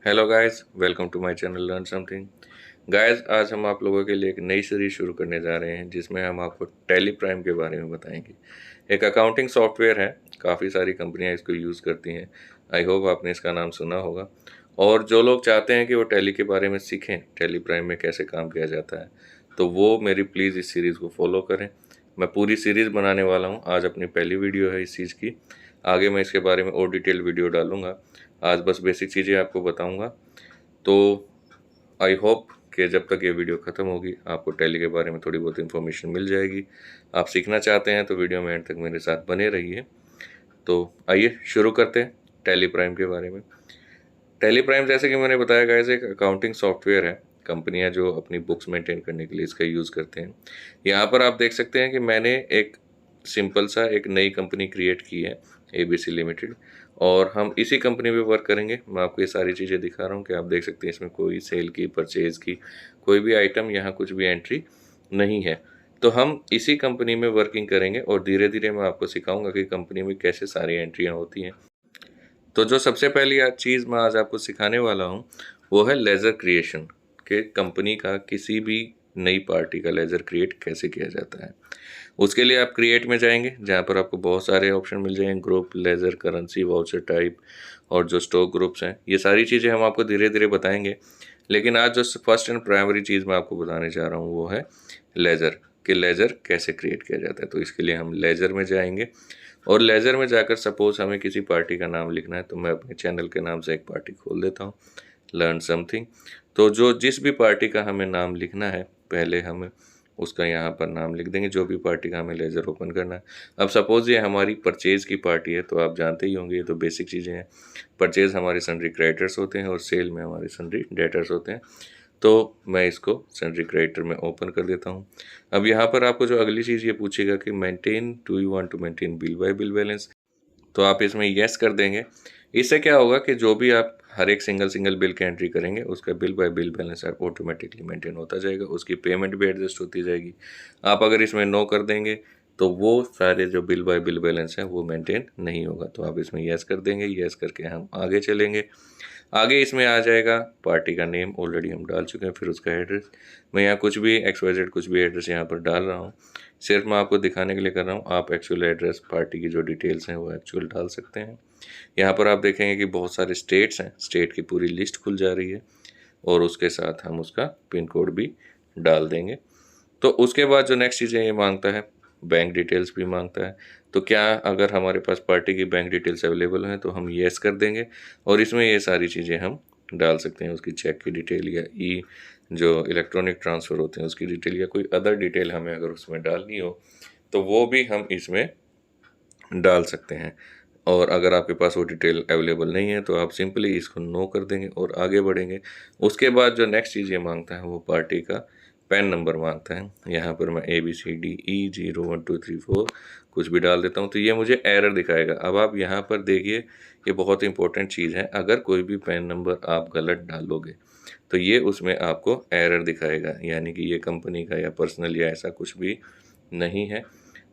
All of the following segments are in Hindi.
Hello guys, welcome to my channel learn something. Guys, आज हम आप लोगों के लिए एक नई सीरीज शुरू करने जा रहे हैं जिसमें हम आपको टैली प्राइम के बारे में बताएंगे। एक अकाउंटिंग सॉफ्टवेयर है, काफ़ी सारी कंपनियां इसको यूज़ करती हैं। आई होप आपने इसका नाम सुना होगा। और जो लोग चाहते हैं कि वो टैली के बारे में सीखें, टैली प्राइम में कैसे काम किया जाता है, तो वो मेरी प्लीज़ इस सीरीज़ को फॉलो करें। मैं पूरी सीरीज़ बनाने वाला हूँ। आज अपनी पहली वीडियो है इस चीज़ की। आगे मैं इसके बारे में और डिटेल वीडियो डालूंगा। आज बस बेसिक चीज़ें आपको बताऊंगा। तो आई होप कि जब तक ये वीडियो ख़त्म होगी आपको टैली के बारे में थोड़ी बहुत इन्फॉर्मेशन मिल जाएगी। आप सीखना चाहते हैं तो वीडियो में एंड तक मेरे साथ बने रहिए। तो आइए शुरू करते हैं टैली प्राइम के बारे में। टैली प्राइम, जैसे कि मैंने बताया गाइस, एक अकाउंटिंग सॉफ्टवेयर है। कंपनियां जो अपनी बुक्स मेंटेन करने के लिए इसका यूज़ करते हैं। यहाँ पर आप देख सकते हैं कि मैंने एक सिंपल सा एक नई कंपनी क्रिएट की है, ABC लिमिटेड। और हम इसी कंपनी में वर्क करेंगे। मैं आपको ये सारी चीज़ें दिखा रहा हूँ कि आप देख सकते हैं इसमें कोई सेल की, परचेज़ की कोई भी आइटम, यहाँ कुछ भी एंट्री नहीं है। तो हम इसी कंपनी में वर्किंग करेंगे और धीरे धीरे मैं आपको सिखाऊंगा कि कंपनी में कैसे सारी एंट्रियाँ होती हैं। तो जो सबसे पहली चीज़ मैं आज आपको सिखाने वाला हूँ वो है लेज़र क्रिएशन, कि कंपनी का किसी भी नई पार्टी का लेज़र क्रिएट कैसे किया जाता है। उसके लिए आप क्रिएट में जाएंगे, जहाँ पर आपको बहुत सारे ऑप्शन मिल जाएंगे, group, laser, currency, voucher type और जो स्टॉक ग्रुप्स हैं। ये सारी चीज़ें हम आपको धीरे धीरे बताएंगे। लेकिन आज जो फर्स्ट एंड प्राइमरी चीज़ मैं आपको बताने जा रहा हूँ वो है लेज़र, कि लेज़र कैसे क्रिएट किया जाता है। तो इसके लिए हम लेज़र में जाएंगे और लेज़र में जाकर सपोज़ हमें किसी पार्टी का नाम लिखना है, तो मैं अपने चैनल के नाम से एक पार्टी खोल देता हूँ, लर्न समथिंग। तो जो जिस भी पार्टी का हमें नाम लिखना है, पहले हम उसका यहाँ पर नाम लिख देंगे, जो भी पार्टी का हमें लेज़र ओपन करना है। अब सपोज़ ये हमारी परचेज़ की पार्टी है, तो आप जानते ही होंगे, ये तो बेसिक चीज़ें हैं। परचेज़ हमारे सन्ड्री क्रेडिटर्स होते हैं और सेल में हमारे सन्ड्री डेटर्स होते हैं। तो मैं इसको सन्ड्री क्रेडिटर में ओपन कर देता हूँ। अब यहाँ पर आपको जो अगली चीज़ ये पूछेगा कि maintain, do you want to maintain bill by bill balance, तो आप इसमें येस कर देंगे। इससे क्या होगा कि जो भी आप हर एक सिंगल सिंगल बिल की एंट्री करेंगे, उसका bill by bill balance automatically maintain होता जाएगा, उसकी पेमेंट भी एडजस्ट होती जाएगी। आप अगर इसमें नो कर देंगे तो वो सारे जो बिल बाय बिल बैलेंस है वो मेंटेन नहीं होगा। तो आप इसमें येस कर देंगे। येस करके हम आगे चलेंगे। आगे इसमें आ जाएगा पार्टी का नेम, ऑलरेडी हम डाल चुके हैं, फिर उसका एड्रेस। मैं यहाँ कुछ भी XYZ कुछ भी एड्रेस यहाँ पर डाल रहा हूँ, सिर्फ मैं आपको दिखाने के लिए कर रहा हूँ। आप एक्चुअल एड्रेस, पार्टी की जो डिटेल्स हैं वो एक्चुअल डाल सकते हैं। यहाँ पर आप देखेंगे कि बहुत सारे स्टेट्स हैं, स्टेट की पूरी लिस्ट खुल जा रही है और उसके साथ हम उसका पिन कोड भी डाल देंगे। तो उसके बाद जो नेक्स्ट चीज़ें ये मांगता है, बैंक डिटेल्स भी मांगता है। तो क्या अगर हमारे पास पार्टी की बैंक डिटेल्स अवेलेबल हैं तो हम येस कर देंगे और इसमें ये सारी चीज़ें हम डाल सकते हैं, उसकी चेक की डिटेल या जो इलेक्ट्रॉनिक ट्रांसफ़र होते हैं उसकी डिटेल या कोई अदर डिटेल हमें अगर उसमें डालनी हो तो वो भी हम इसमें डाल सकते हैं। और अगर आपके पास वो डिटेल अवेलेबल नहीं है तो आप सिंपली इसको नो कर देंगे और आगे बढ़ेंगे। उसके बाद जो नेक्स्ट चीज़ ये मांगता है वो पार्टी का पैन नंबर मांगता है। यहाँ पर मैं ABCDE 0 1 2 3 4 कुछ भी डाल देता हूँ तो ये मुझे एरर दिखाएगा। अब आप यहाँ पर देखिए, ये बहुत इंपॉर्टेंट चीज़ है। अगर कोई भी पैन नंबर आप गलत डालोगे तो ये उसमें आपको एरर दिखाएगा, यानी कि ये कंपनी का या पर्सनल या ऐसा कुछ भी नहीं है।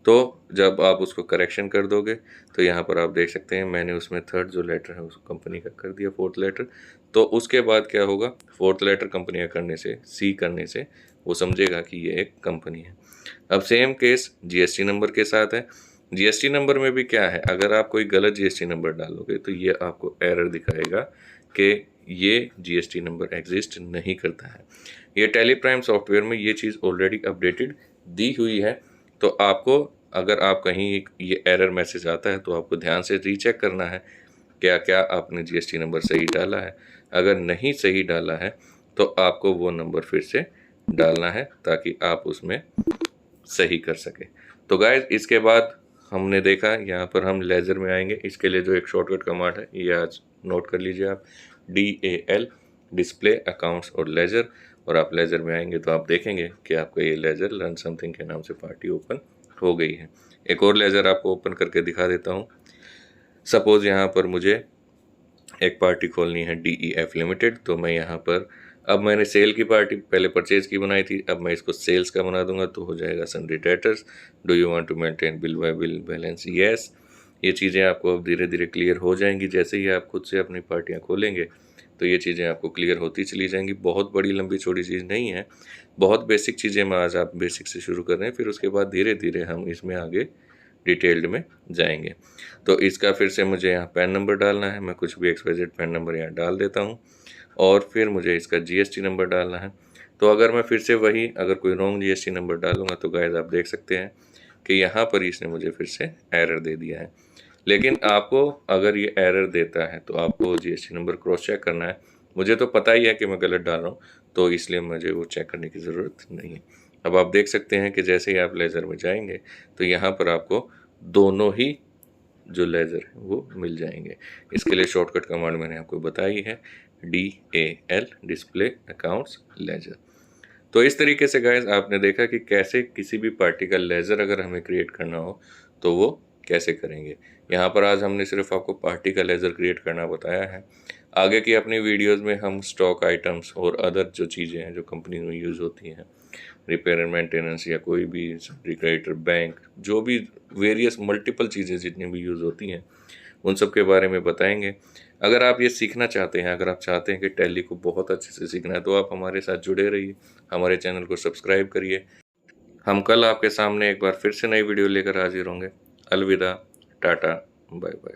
तो जब आप उसको करेक्शन कर दोगे तो यहाँ पर आप देख सकते हैं मैंने उसमें थर्ड जो लेटर है उसको कंपनी का कर दिया, फोर्थ लेटर। तो उसके बाद क्या होगा, फोर्थ लेटर कंपनी का करने से, C करने से वो समझेगा कि ये एक कंपनी है। अब सेम केस GST नंबर के साथ है। GST नंबर में भी क्या है, अगर आप कोई गलत GST नंबर डालोगे तो ये आपको एरर दिखाएगा कि ये GST नंबर एग्जिस्ट नहीं करता है। ये टैली प्राइम सॉफ्टवेयर में ये चीज़ ऑलरेडी अपडेटेड दी हुई है। तो आपको, अगर आप कहीं ये एरर मैसेज आता है तो आपको ध्यान से रीचेक करना है क्या क्या आपने GST नंबर सही डाला है। अगर नहीं सही डाला है तो आपको वो नंबर फिर से डालना है ताकि आप उसमें सही कर सके। तो गाइस, इसके बाद हमने देखा, यहाँ पर हम लेज़र में आएंगे। इसके लिए जो एक शॉर्टकट कमांड है ये आज नोट कर लीजिए आप, DAL, डिस्प्ले, अकाउंट्स और लेज़र। और आप लेज़र में आएंगे तो आप देखेंगे कि आपका ये लेज़र लर्न समथिंग के नाम से पार्टी ओपन हो गई है। एक और लेज़र आपको ओपन करके दिखा देता हूँ। सपोज़ यहाँ पर मुझे एक पार्टी खोलनी है DEF लिमिटेड। तो मैं यहाँ पर, अब मैंने सेल की पार्टी पहले परचेज की बनाई थी, अब मैं इसको सेल्स का बना दूंगा तो हो जाएगा sundry debtors. Do you want to maintain bill by bill balance, yes. ये चीज़ें आपको अब धीरे धीरे क्लियर हो जाएंगी। जैसे ही आप खुद से अपनी पार्टियाँ खोलेंगे तो ये चीज़ें आपको क्लियर होती चली जाएंगी। बहुत बड़ी लंबी चौड़ी चीज़ नहीं है, बहुत बेसिक चीज़ें मैं आज आप बेसिक से शुरू कर रहे हैं, फिर उसके बाद धीरे धीरे हम इसमें आगे डिटेल्ड में जाएंगे। तो इसका फिर से मुझे यहाँ पैन नंबर डालना है, मैं कुछ भी XYZ पैन नंबर यहाँ डाल देता हूँ और फिर मुझे इसका GST नंबर डालना है। तो अगर मैं फिर से वही अगर कोई रॉन्ग GST नंबर डालूँगा तो गाइस आप देख सकते हैं कि यहाँ पर इसने मुझे फिर से एरर दे दिया है। लेकिन आपको अगर ये एरर देता है तो आपको GST नंबर क्रॉस चेक करना है। मुझे तो पता ही है कि मैं गलत डाल रहा हूँ, तो इसलिए मुझे वो चेक करने की ज़रूरत नहीं है। अब आप देख सकते हैं कि जैसे ही आप लेज़र में जाएंगे तो यहाँ पर आपको दोनों ही जो लेज़र है वो मिल जाएंगे। इसके लिए शॉर्टकट कमांड मैंने आपको बताई है, DAL, डिस्प्ले अकाउंट्स लेज़र। तो इस तरीके से गाइस आपने देखा कि कैसे किसी भी पार्टी का लेज़र अगर हमें क्रिएट करना हो तो वो कैसे करेंगे। यहाँ पर आज हमने सिर्फ आपको पार्टी का लेज़र क्रिएट करना बताया है। आगे की अपनी वीडियोस में हम स्टॉक आइटम्स और अदर जो चीज़ें हैं जो कंपनी में यूज़ होती हैं, रिपेयर एंड मेंटेनेंस या कोई भी क्रेडिटर बैंक, जो भी वेरियस मल्टीपल चीज़ें जितनी भी यूज़ होती हैं उन सब के बारे में बताएंगे। अगर आप ये सीखना चाहते हैं, अगर आप चाहते हैं कि टैली को बहुत अच्छे से सीखना है तो आप हमारे साथ जुड़े रहिए, हमारे चैनल को सब्सक्राइब करिए। हम कल आपके सामने एक बार फिर से नई वीडियो लेकर हाजिर होंगे। अलविदा, टाटा, बाय बाय।